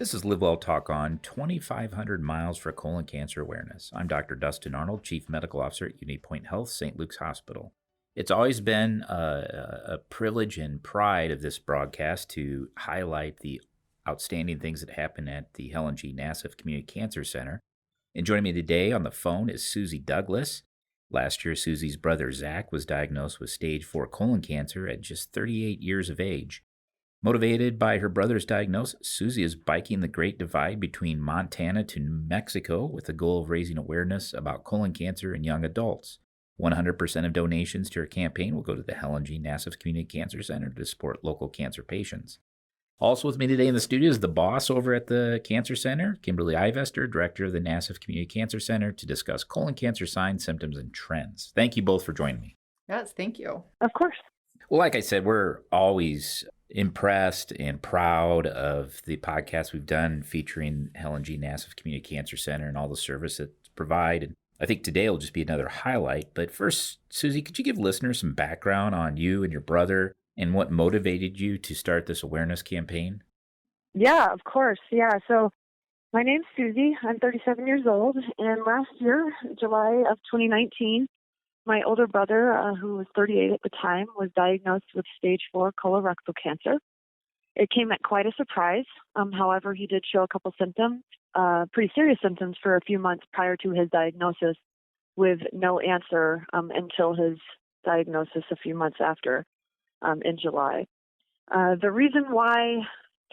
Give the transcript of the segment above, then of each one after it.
This is LiveWell Talk on 2,500 miles for colon cancer awareness. I'm Dr. Dustin Arnold, Chief Medical Officer at Unity Point Health, St. Luke's Hospital. It's always been a privilege and pride of this broadcast to highlight the outstanding things that happen at the Helen G. Nassif Community Cancer Center. And joining me today on the phone is Susie Douglas. Last year, Susie's brother Zach was diagnosed with stage 4 colon cancer at just 38 years of age. Motivated by her brother's diagnosis, Susie is biking the Great Divide between Montana to New Mexico with the goal of raising awareness about colon cancer in young adults. 100% of donations to her campaign will go to the Helen G. Nassif Community Cancer Center to support local cancer patients. Also with me today in the studio is the boss over at the Cancer Center, Kimberly Ivester, director of the Nassif Community Cancer Center, to discuss colon cancer signs, symptoms, and trends. Thank you both for joining me. Yes, thank you. Of course. Well, like I said, we're always impressed and proud of the podcast we've done featuring Helen G. Nassif Community Cancer Center and all the service that it's provide. And I think today will just be another highlight. But first, Susie, could you give listeners some background on you and your brother and what motivated you to start this awareness campaign? Yeah, of course. Yeah. So my name's Susie. I'm 37 years old. And last year, July of 2019, my older brother, who was 38 at the time, was diagnosed with stage 4 colorectal cancer. It came at quite a surprise. However, he did show a couple symptoms, pretty serious symptoms for a few months prior to his diagnosis, with no answer until his diagnosis a few months after in July. The reason why,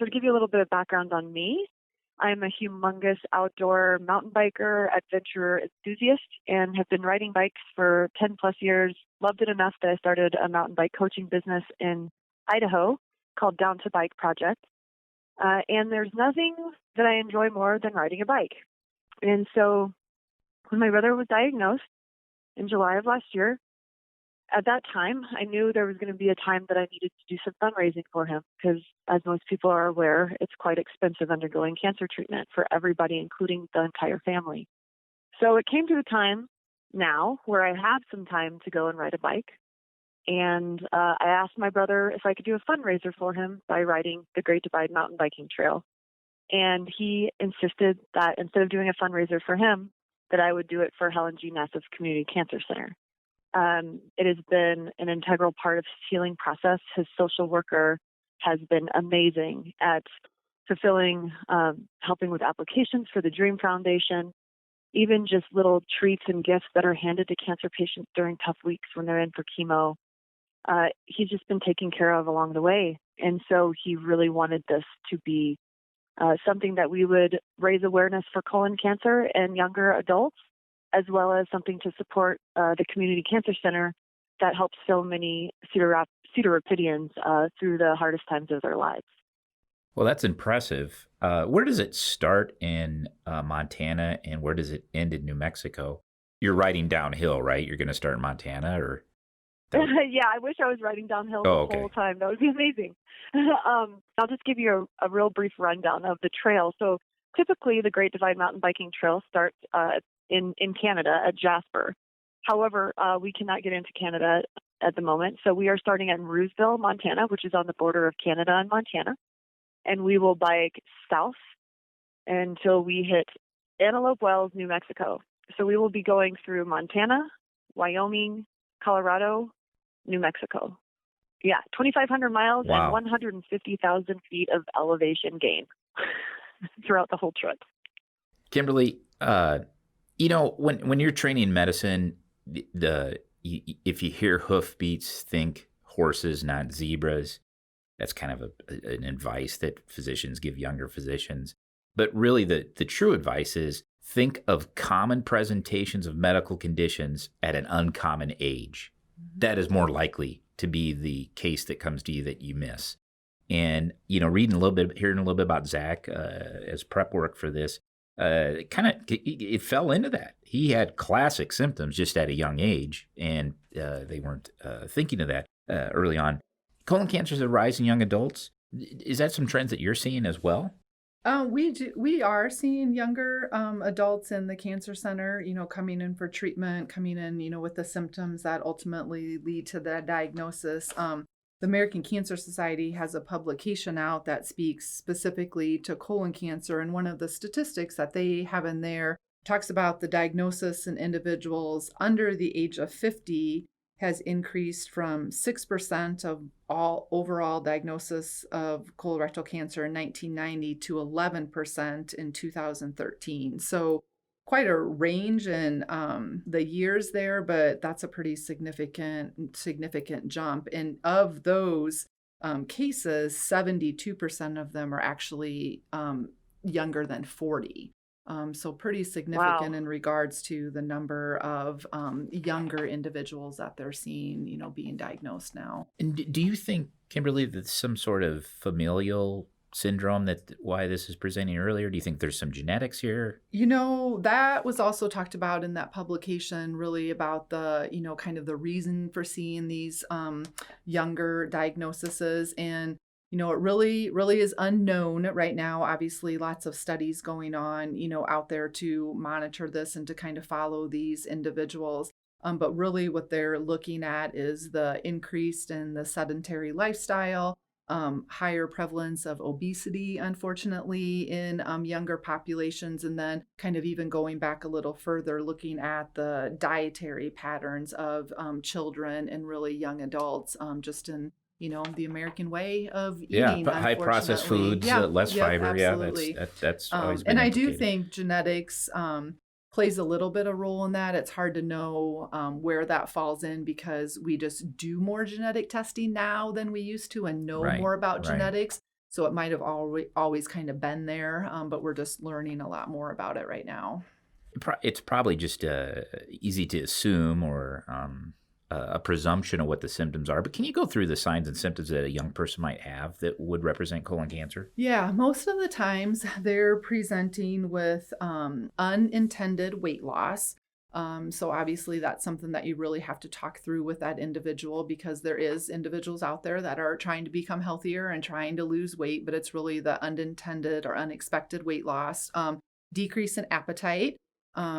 to give you a little bit of background on me, I'm a humongous outdoor mountain biker, adventurer enthusiast, and have been riding bikes for 10 plus years. Loved it enough that I started a mountain bike coaching business in Idaho called Down to Bike Project. And there's nothing that I enjoy more than riding a bike. And so when my brother was diagnosed in July of last year, at that time, I knew there was going to be a time that I needed to do some fundraising for him because, as most people are aware, it's quite expensive undergoing cancer treatment for everybody, including the entire family. So it came to the time now where I have some time to go and ride a bike. And I asked my brother if I could do a fundraiser for him by riding the Great Divide mountain biking trail. And he insisted that instead of doing a fundraiser for him, that I would do it for Helen G. Nassif Community Cancer Center. It has been an integral part of his healing process. His social worker has been amazing at fulfilling, helping with applications for the Dream Foundation, even just little treats and gifts that are handed to cancer patients during tough weeks when they're in for chemo. He's just been taken care of along the way. And so he really wanted this to be something that we would raise awareness for colon cancer in younger adults, as well as something to support the Community Cancer Center that helps so many Cedar Rapidians through the hardest times of their lives. Well, that's impressive. Where does it start in Montana and where does it end in New Mexico? You're riding downhill, right? You're going to start in Montana or? Yeah, I wish I was riding downhill the whole time. That would be amazing. I'll just give you a real brief rundown of the trail. So typically the Great Divide Mountain Biking Trail starts in Canada at Jasper. However, we cannot get into Canada at the moment. So we are starting at Rooseville, Montana, which is on the border of Canada and Montana. And we will bike south until we hit Antelope Wells, New Mexico. So we will be going through Montana, Wyoming, Colorado, New Mexico. Yeah, 2,500 miles Wow. and 150,000 feet of elevation gain throughout the whole trip. Kimberly, when you're training medicine, if you hear hoofbeats, think horses, not zebras. That's kind of an advice that physicians give younger physicians. But really, the true advice is think of common presentations of medical conditions at an uncommon age. That is more likely to be the case that comes to you that you miss. And, hearing a little bit about Zach as prep work for this, it fell into that. He had classic symptoms just at a young age, and they weren't thinking of that early on. Colon cancer is a rise in young adults. Is that some trends that you're seeing as well? We are seeing younger adults in the cancer center, coming in for treatment, coming in, with the symptoms that ultimately lead to the diagnosis. the American Cancer Society has a publication out that speaks specifically to colon cancer. And one of the statistics that they have in there talks about the diagnosis in individuals under the age of 50 has increased from 6% of all overall diagnosis of colorectal cancer in 1990 to 11% in 2013. So quite a range in the years there, but that's a pretty significant jump. And of those cases, 72% of them are actually younger than 40. So pretty significant Wow. in regards to the number of younger individuals that they're seeing, being diagnosed now. And do you think, Kimberly, that some sort of familial syndrome that why this is presenting earlier? Do you think there's some genetics here? That was also talked about in that publication, really about the, kind of the reason for seeing these younger diagnoses. And, it really is unknown right now. Obviously, lots of studies going on, out there to monitor this and to kind of follow these individuals. But really what they're looking at is the increase in the sedentary lifestyle, higher prevalence of obesity, unfortunately, in younger populations, and then kind of even going back a little further, looking at the dietary patterns of children and really young adults, just in the American way of eating. High processed foods, less fiber. Absolutely. That's always been And I do implicated. think genetics plays a little bit of role in that. It's hard to know where that falls in because we just do more genetic testing now than we used to and know Right, more about right. genetics. So it might have always kind of been there, but we're just learning a lot more about it right now. It's probably just easy to assume or a presumption of what the symptoms are. But can you go through the signs and symptoms that a young person might have that would represent colon cancer? Yeah, most of the times they're presenting with unintended weight loss. So obviously that's something that you really have to talk through with that individual because there is individuals out there that are trying to become healthier and trying to lose weight, but it's really the unintended or unexpected weight loss. Decrease in appetite.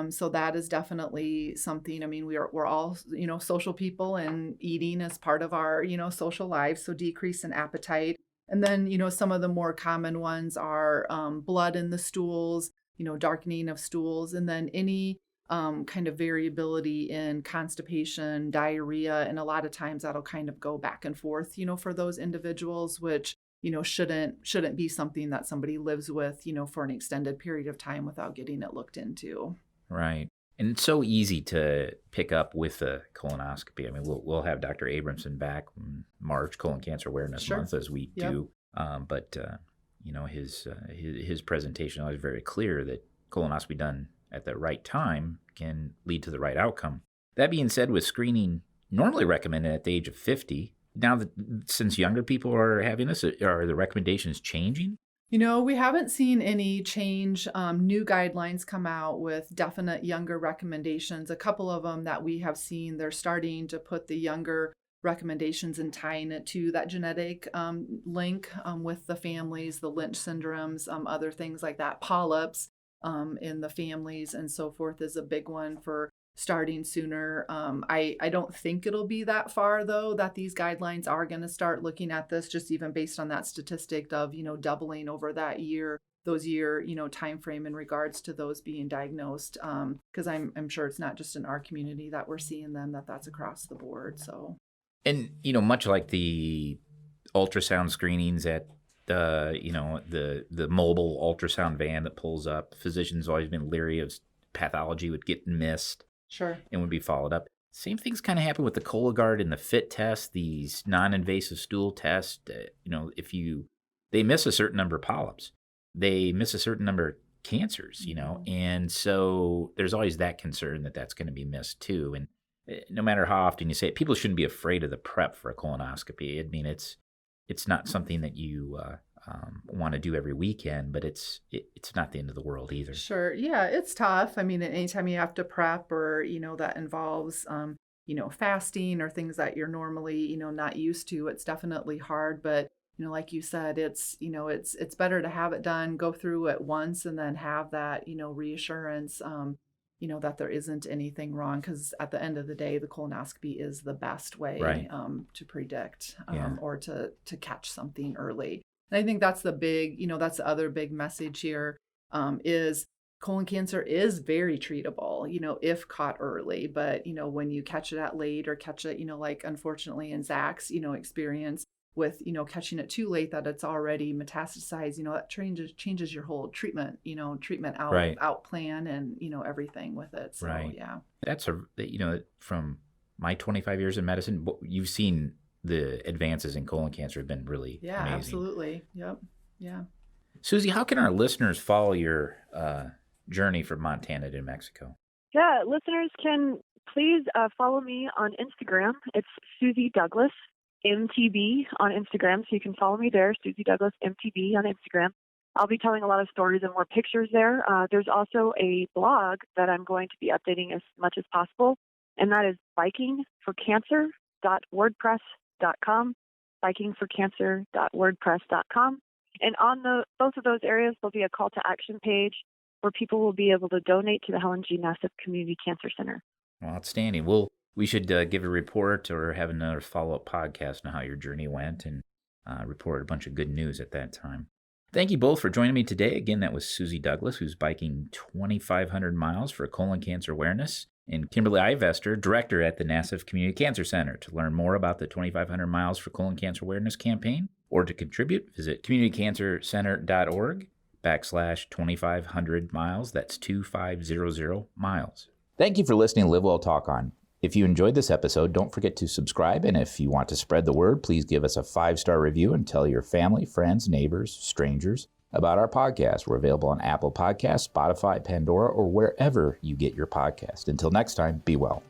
So that is definitely something. I mean, we're all, social people and eating is part of our, social lives. So decrease in appetite. And then, some of the more common ones are blood in the stools, darkening of stools, and then any kind of variability in constipation, diarrhea. And a lot of times that'll kind of go back and forth, for those individuals, which, shouldn't be something that somebody lives with, for an extended period of time without getting it looked into. Right. And it's so easy to pick up with a colonoscopy. I mean, we'll have Dr. Abramson back in March, Colon Cancer Awareness Sure. Month, as we Yep. do. But his presentation was very clear that colonoscopy done at the right time can lead to the right outcome. That being said, with screening normally recommended at the age of 50, now that since younger people are having this, are the recommendations changing? We haven't seen any change. New guidelines come out with definite younger recommendations. A couple of them that we have seen, they're starting to put the younger recommendations and tying it to that genetic link with the families, the Lynch syndromes, other things like that, polyps in the families and so forth is a big one for starting sooner. I don't think it'll be that far, though, that these guidelines are going to start looking at this, just even based on that statistic of, doubling over that those year, time frame in regards to those being diagnosed. Because I'm sure it's not just in our community that we're seeing them, that's across the board. So, And, much like the ultrasound screenings at the mobile ultrasound van that pulls up, physicians always been leery of pathology would get missed. Sure. And would be followed up. Same things kind of happen with the Cologuard and the FIT test, these non-invasive stool tests. If they miss a certain number of polyps, they miss a certain number of cancers, and so there's always that concern that that's going to be missed too. And no matter how often you say it, people shouldn't be afraid of the prep for a colonoscopy. I mean, it's not something that you want to do every weekend, but it's not the end of the world either. Sure. Yeah, it's tough. I mean, anytime you have to prep or, that involves, fasting or things that you're normally, not used to, it's definitely hard. But, like you said, it's better to have it done, go through it once and then have that, reassurance, that there isn't anything wrong, because at the end of the day, the colonoscopy is the best way Right. to predict Yeah. or to catch something early. And I think that's the big, that's the other big message here, is colon cancer is very treatable, if caught early. But, when you catch it at late, or catch it, like unfortunately in Zach's, experience with, catching it too late, that it's already metastasized, that changes your whole treatment out, Right. out plan and, everything with it. So, Right. yeah. That's from my 25 years in medicine, you've seen the advances in colon cancer have been really Yeah, amazing. absolutely. Yep. Yeah. Susie, how can our listeners follow your journey from Montana to New Mexico? Yeah, listeners can please follow me on Instagram. It's Susie Douglas MTB on Instagram, so you can follow me there, Susie Douglas MTB on Instagram. I'll be telling a lot of stories and more pictures there. There's also a blog that I'm going to be updating as much as possible, and that is bikingforcancer.wordpress.com, bikingforcancer.wordpress.com. And on both of those areas, there'll be a call to action page where people will be able to donate to the Helen G. Nassif Community Cancer Center. Well, outstanding. We should give a report or have another follow-up podcast on how your journey went, and report a bunch of good news at that time. Thank you both for joining me today. Again, that was Susie Douglas, who's biking 2,500 miles for colon cancer awareness, and Kimberly Ivester, director at the Nassif Community Cancer Center. To learn more about the 2,500 miles for colon cancer awareness campaign or to contribute, visit communitycancercenter.org/2500 miles. That's 2500 miles. Thank you for listening to LiveWell Talk On. If you enjoyed this episode, don't forget to subscribe. And if you want to spread the word, please give us a 5-star review and tell your family, friends, neighbors, strangers about our podcast. We're available on Apple Podcasts, Spotify, Pandora, or wherever you get your podcast. Until next time, be well.